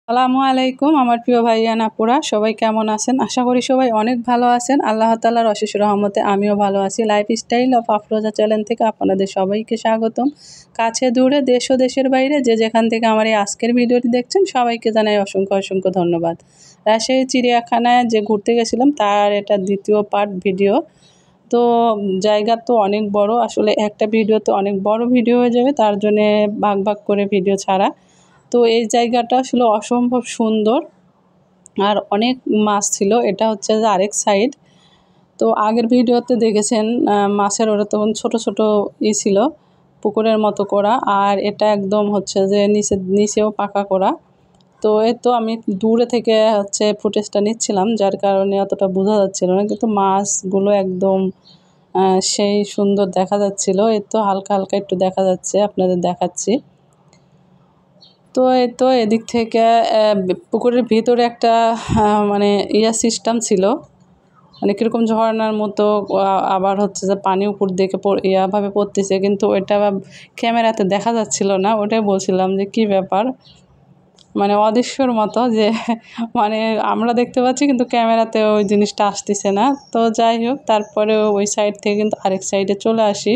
আসসালামু আলাইকুম আমার প্রিয় ভাইয়ান আপুরা, সবাই কেমন আছেন? আশা করি সবাই অনেক ভালো আছেন। আল্লাহ তাআলার অশেষ রহমতে আমিও ভালো আছি। লাইফস্টাইল অফ আফরোজা চ্যানেল থেকে আপনাদের সবাইকে স্বাগতম। কাছে দূরে দেশ ও দেশের বাইরে যে যেখান থেকে আমার এই আজকের ভিডিওটি দেখছেন সবাইকে জানাই অসংখ্য অসংখ্য ধন্যবাদ। রাজশাহী চিড়িয়াখানায় যে ঘুরতে গেছিলাম তার এটা দ্বিতীয় পার্ট ভিডিও। তো জায়গা তো অনেক বড়, আসলে একটা ভিডিওতে অনেক বড় ভিডিও হয়ে যাবে, তার জন্যে ভাগ ভাগ করে ভিডিও ছাড়া। তো এই জায়গাটা আসলে অসম্ভব সুন্দর আর অনেক মাছ ছিল। এটা হচ্ছে যে আরেক সাইড। তো আগের ভিডিওতে দেখেছেন মাছের ওরা তখন ছোট ছোট ছিল, পুকুরের মতো করা, আর এটা একদম হচ্ছে যে নিচেও পাকা করা। তো এই তো আমি দূরে থেকে হচ্ছে ফুটেজটা নিচ্ছিলাম, যার কারণে অতটা বোঝা যাচ্ছিল না, কিন্তু মাছগুলো একদম সেই সুন্দর দেখা যাচ্ছিল। এই তো হালকা হালকা একটু দেখা যাচ্ছে, আপনাদের দেখাচ্ছি। তো এই তো এদিক থেকে পুকুরের ভিতরে একটা মানে সিস্টেম ছিল, মানে কীরকম ঝর্নার মতো, আবার হচ্ছে যে পানি উপর দিকে ভাবে পড়তেছে, কিন্তু ওইটা ক্যামেরাতে দেখা যাচ্ছিল না। ওটাই বলছিলাম যে কি ব্যাপার, মানে অদৃশ্যর মতো, যে মানে আমরা দেখতে পাচ্ছি কিন্তু ক্যামেরাতে ওই জিনিসটা আসতেছে না। তো যাই হোক, তারপরে ওই সাইড থেকে কিন্তু আরেক সাইডে চলে আসি।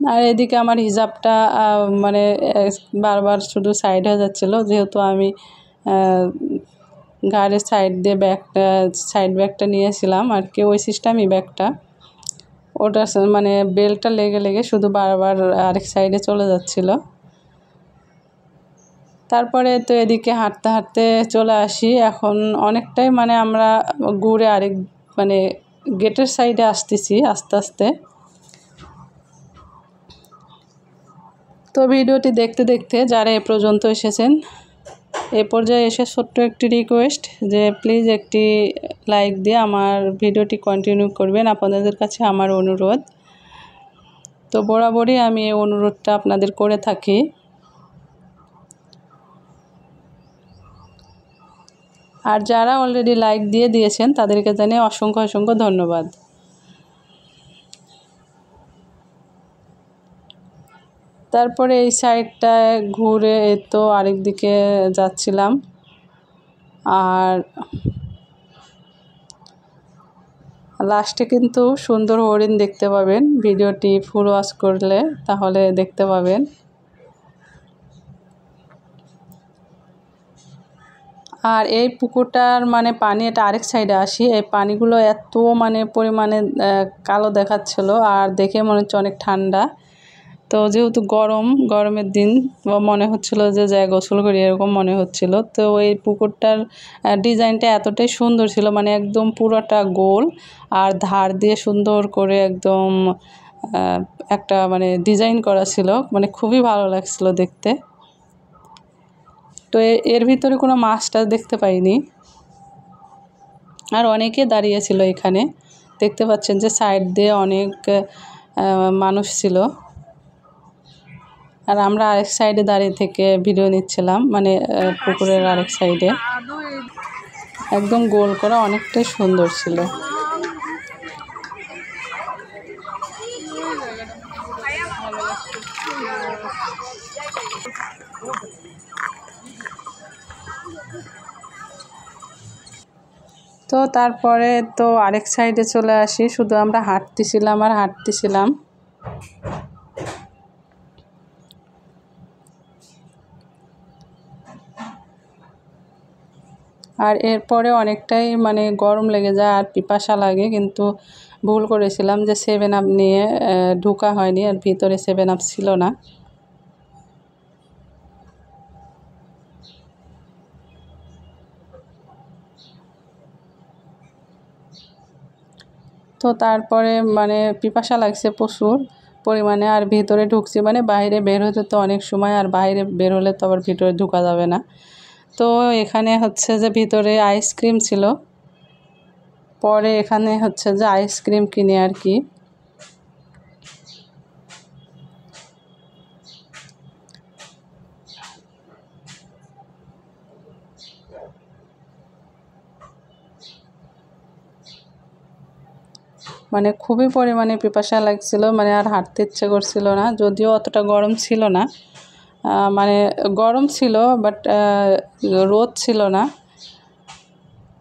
আর এদিকে আমার হিজাবটা মানে বারবার শুধু সাইড হয়ে যাচ্ছিলো, যেহেতু আমি গাড়ির সাইড ব্যাগটা নিয়েছিলাম আর কি, ওই সিস্টেমই ব্যাগটা, ওটা মানে বেল্টটা লেগে লেগে শুধু বারবার আরেক সাইডে চলে যাচ্ছিলো। তারপরে তো এদিকে হাঁটতে হাঁটতে চলে আসি। এখন অনেকটাই মানে আমরা ঘুরে আরেক মানে গেটের সাইডে আসতেছি আস্তে আস্তে। তো ভিডিওটি দেখতে দেখতে যারা এ পর্যন্ত এসেছেন, এ পর্যায়ে এসে ছোট্ট একটি রিকোয়েস্ট, যে প্লিজ একটি লাইক দিয়ে আমার ভিডিওটি কন্টিনিউ করবেন, আপনাদের কাছে আমার অনুরোধ। তো বরাবরই আমি এই অনুরোধটা আপনাদের করে থাকি। আর যারা অলরেডি লাইক দিয়ে দিয়েছেন তাদেরকে জানিয়ে অসংখ্য অসংখ্য ধন্যবাদ। তারপরে এই সাইডটায় ঘুরে তো আরেক দিকে যাচ্ছিলাম। আর লাস্টে কিন্তু সুন্দর হরিণ দেখতে পাবেন, ভিডিওটি ফুল ওয়াচ করলে তাহলে দেখতে পাবেন। আর এই পুকুরটার মানে পানি, এটা আরেক সাইডে আসি, এই পানিগুলো এত মানে পরিমাণে কালো দেখাচ্ছিল, আর দেখে মনে হচ্ছে অনেক ঠান্ডা। তো যেহেতু গরমের দিন মনে হচ্ছিল যে যাই গোসল করি, এরকম মনে হচ্ছিল। তো এই পুকুরটার ডিজাইনটা এতটাই সুন্দর ছিল, মানে একদম পুরোটা গোল, আর ধার দিয়ে সুন্দর করে একদম একটা মানে ডিজাইন করা ছিল, মানে খুবই ভালো লাগছিল দেখতে। তো এর ভিতরে কোনো মাছ টাছ দেখতে পাইনি। আর অনেকে দাঁড়িয়েছিল এখানে, দেখতে পাচ্ছেন যে সাইড দিয়ে অনেক মানুষ ছিল। আর আমরা আরেক সাইডে দাঁড়িয়ে থেকে ভিডিও নিচ্ছিলাম, মানে পুকুরের আরেক সাইডে, একদম গোল করা, অনেকটাই সুন্দর ছিল। তো তারপরে তো আরেক সাইডে চলে আসি, শুধু আমরা হাঁটতেছিলাম আর হাঁটতেছিলাম। আর এরপরে অনেকটাই মানে গরম লেগে যায় আর পিপাসা লাগে, কিন্তু ভুল করেছিলাম যে 7 আপ নিয়ে ঢোকা হয়নি, আর ভিতরে 7 আপ ছিল না। তো তারপরে মানে পিপাসা লাগছে প্রচুর পরিমাণে, আর ভিতরে ঢুকছি, মানে বাইরে বের হতে তো অনেক সময়, আর বাইরে বের হলে তো আবার ভিতরে ঢোকা যাবে না। তো এখানে হচ্ছে যে ভিতরে আইসক্রিম ছিল, পরে এখানে হচ্ছে যে আইসক্রিম কিনে আর কি। মানে খুবই পরিমাণে পিপাসা লাগছিল, মানে আর হাঁটতে ইচ্ছে করছিল না, যদিও অতটা গরম ছিল না। মানে গরম ছিল বাট রোদ ছিল না,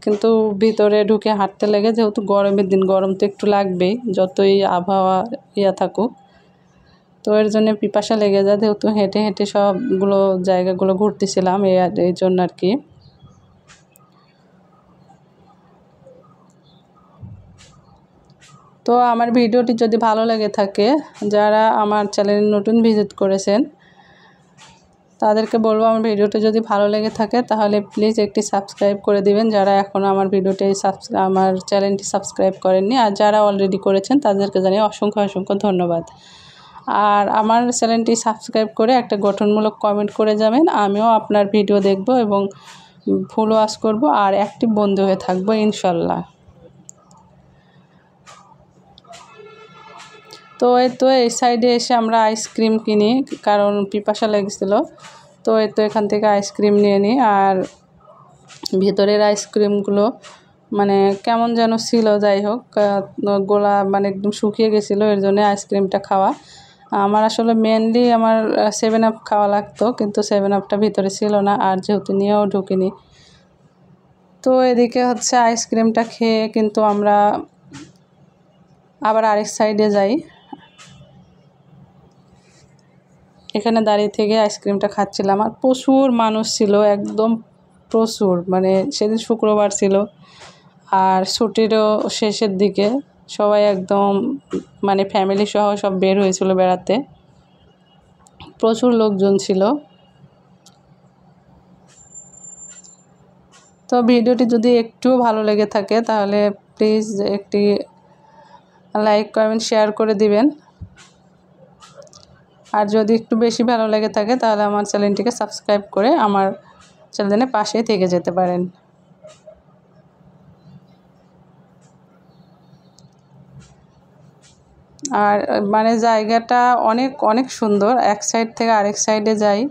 কিন্তু ভিতরে ঢুকে হাঁটতে লেগে, যেহেতু গরমের দিন গরম তো একটু লাগবেই যতই আবহাওয়া থাকুক, তো এর জন্য পিপাসা লেগে যায়, যেহেতু হেঁটে হেঁটে সবগুলো জায়গাগুলো ঘুরতেছিলাম এই জন্য আর কি। তো আমার ভিডিওটি যদি ভালো লেগে থাকে, যারা আমার চ্যানেলে নতুন ভিজিট করেছেন তাদেরকে বলবো আমার ভিডিওটি যদি ভালো লেগে থাকে তাহলে প্লিজ একটি সাবস্ক্রাইব করে দিবেন, যারা এখনও আমার ভিডিওটি আমার চ্যানেলটি সাবস্ক্রাইব করেননি। আর যারা অলরেডি করেছেন তাদেরকে জানিয়ে অসংখ্য অসংখ্য ধন্যবাদ। আর আমার চ্যানেলটি সাবস্ক্রাইব করে একটা গঠনমূলক কমেন্ট করে যাবেন, আমিও আপনার ভিডিও দেখব এবং ফুল ওয়াচ করব আর অ্যাক্টিভ বন্ধু হয়ে থাকবো ইনশাল্লাহ। তো এই সাইডে এসে আমরা আইসক্রিম কিনি, কারণ পিপাসা লেগেছিলো। তো এখান থেকে আইসক্রিম নিয়ে নিই। আর ভিতরের আইসক্রিমগুলো মানে কেমন যেন ছিল, যাই হোক গোলা মানে একদম শুকিয়ে গেছিলো, এর জন্য আইসক্রিমটা খাওয়া। আমার আসলে মেনলি আমার 7 আপ খাওয়া লাগতো, কিন্তু 7 আপটা ভিতরে ছিল না, আর যেহেতু নিয়েও ঢুকিনি। তো এদিকে হচ্ছে আইসক্রিমটা খেয়ে কিন্তু আমরা আবার আরেক সাইডে যাই। এখানে দাঁড়িয়ে থেকে আইসক্রিমটা খাচ্ছিলাম, আর প্রচুর মানুষ ছিল, একদম প্রচুর, মানে সেদিন শুক্রবার ছিল আর ছুটিরও শেষের দিকে, সবাই একদম মানে ফ্যামিলি সহ সব বের হয়েছিল বেড়াতে, প্রচুর লোকজন ছিল। তো ভিডিওটি যদি একটু ভালো লেগে থাকে তাহলে প্লিজ একটি লাইক কমেন্ট শেয়ার করে দিবেন, আর যদি একটু বেশি ভালো লেগে থাকে তাহলে আমার চ্যানেলটিকে সাবস্ক্রাইব করে আমার চ্যানেলের পাশেই থেকে যেতে পারেন। আর মানে জায়গাটা অনেক অনেক সুন্দর, এক সাইড থেকে আরেক সাইডে যাই।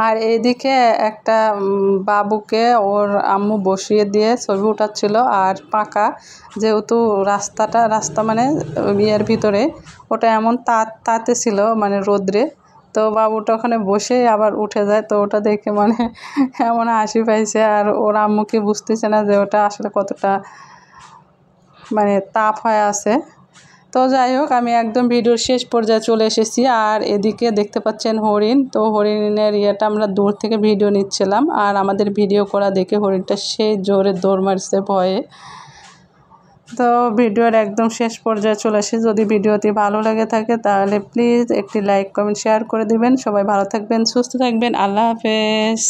আর এইদিকে একটা বাবুকে ওর আম্মু বসিয়ে দিয়ে ছবি উঠাচ্ছিল, আর পাকা যেহেতু রাস্তা মানে ইয়ের ভিতরে, ওটা এমন তাতে ছিল মানে রোদ্রে, তো বাবুটা ওখানে বসে আবার উঠে যায়। তো ওটা দেখে মানে এমন হাসি পাইছে, আর ওর আম্মুকে বুঝতেছে না যে ওটা আসলে কতটা মানে তাপ হয়ে আছে। তো যাই হোক, আমি একদম ভিডিওর শেষ পর্যায়ে চলে এসেছি। আর এদিকে দেখতে পাচ্ছেন হরিণ, তো হরিণের ইয়েটা আমরা দূর থেকে ভিডিও নিচ্ছিলাম, আর আমাদের ভিডিও করা দেখে হরিণটা সেই জোরে দৌড় মারছে ভয়ে। তো ভিডিওর একদম শেষ পর্যায়ে চলে এসেছি। যদি ভিডিওটি ভালো লেগে থাকে তাহলে প্লিজ একটি লাইক কমেন্ট শেয়ার করে দিবেন। সবাই ভালো থাকবেন, সুস্থ থাকবেন, আল্লাহ হাফেজ।